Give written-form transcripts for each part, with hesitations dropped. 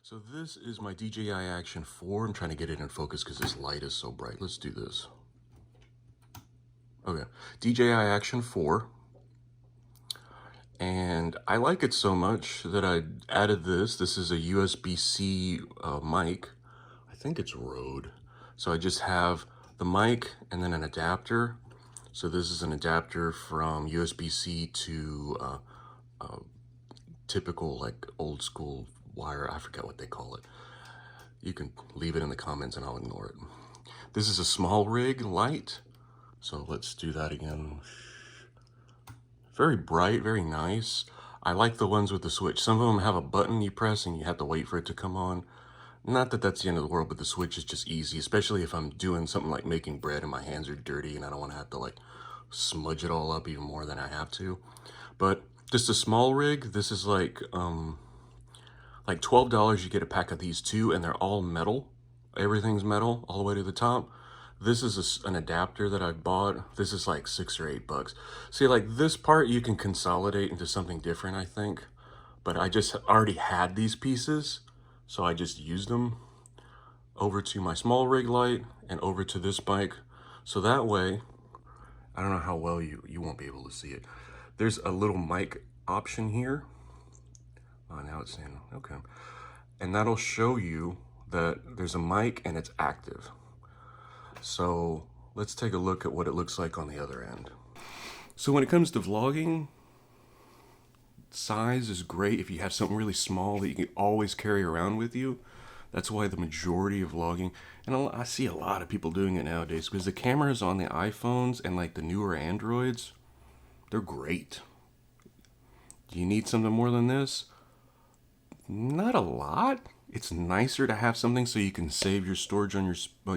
So this is my DJI Action 4. I'm trying to get it in focus because this light is so bright. Let's do this. Okay, DJI Action 4. And I like it so much that I added this. This is a USB-C mic. I think it's Rode. So I just have the mic and then an adapter. So this is an adapter from USB-C to typical like old school wire. I forget what they call it. You can leave it in the comments and I'll ignore it. This is a small rig light. So let's do that again. Very bright, very nice. I like the ones with the switch. Some of them have a button you press and you have to wait for it to come on. Not that that's the end of the world, but the switch is just easy, especially if I'm doing something like making bread and my hands are dirty and I don't want to have to like smudge it all up even more than I have to. But just a small rig. This is like $12. You get a pack of these two and they're all metal. Everything's metal all the way to the top. This is an adapter that I bought. This is like $6 or $8. See, like this part you can consolidate into something different, I think. But I just already had these pieces, so I just used them over to my small rig light and over to this mic. So that way, I don't know how well you won't be able to see it. There's a little mic option here. Oh, now it's saying, okay. And that'll show you that there's a mic and it's active. So let's take a look at what it looks like on the other end. So when it comes to vlogging, size is great if you have something really small that you can always carry around with you. That's why the majority of vlogging, and I see a lot of people doing it nowadays, because the cameras on the iPhones and like the newer Androids, they're great. Do you need something more than this? Not a lot. It's nicer to have something so you can save your storage on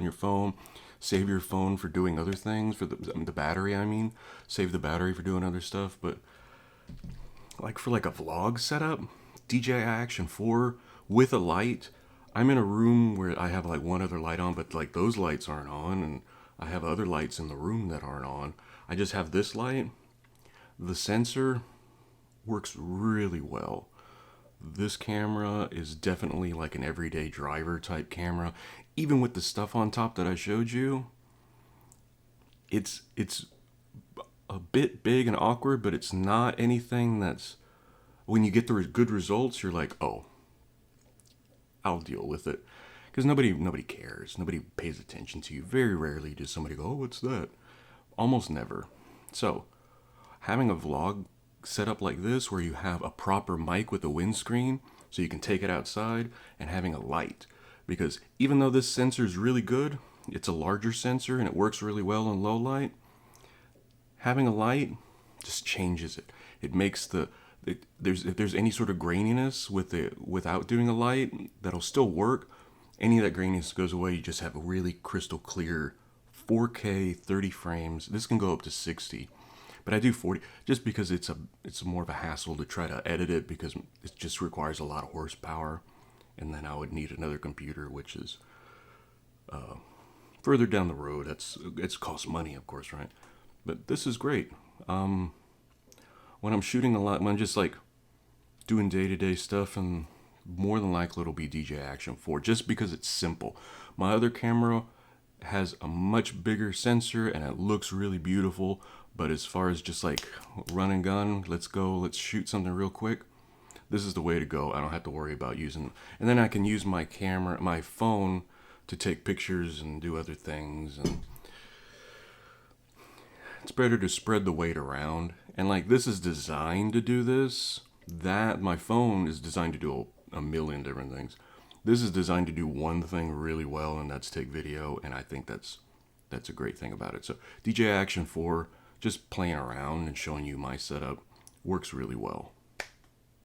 your phone, save your phone for doing other things, for the battery, I mean. Save the battery for doing other stuff, but like for like a vlog setup, DJI Action 4 with a light. I'm in a room where I have like one other light on, but like those lights aren't on, and I have other lights in the room that aren't on. I just have this light. The sensor works really well. This camera is definitely like an everyday driver type camera. Even with the stuff on top that I showed you, it's a bit big and awkward, but it's not anything that's, when you get the good results, you're like, oh, I'll deal with it. Because nobody cares. Nobody pays attention to you. Very rarely does somebody go, oh, what's that? Almost never. So, having a vlog set up like this where you have a proper mic with a windscreen so you can take it outside, and having a light. Because even though this sensor is really good, it's a larger sensor and it works really well in low light, having a light just changes it. It makes if there's any sort of graininess with it without doing a light, that'll still work. Any of that graininess goes away. You just have a really crystal clear 4K 30 frames. This can go up to 60. But I do 40 just because it's more of a hassle to try to edit it, because it just requires a lot of horsepower, and then I would need another computer, which is further down the road. It's costs money, of course, right? But this is great. When I'm shooting a lot, when I'm just like doing day-to-day stuff, and more than likely it'll be DJI Action 4 just because it's simple. My other camera has a much bigger sensor and it looks really beautiful, but as far as just like run and gun, let's shoot something real quick, this is the way to go. I don't have to worry about using, and then I can use my phone to take pictures and do other things, and it's better to spread the weight around. And like this is designed to do this, that my phone is designed to do a million different things. This is designed to do one thing really well, and that's take video, and I think that's a great thing about it. So DJI Action 4, just playing around and showing you my setup, works really well.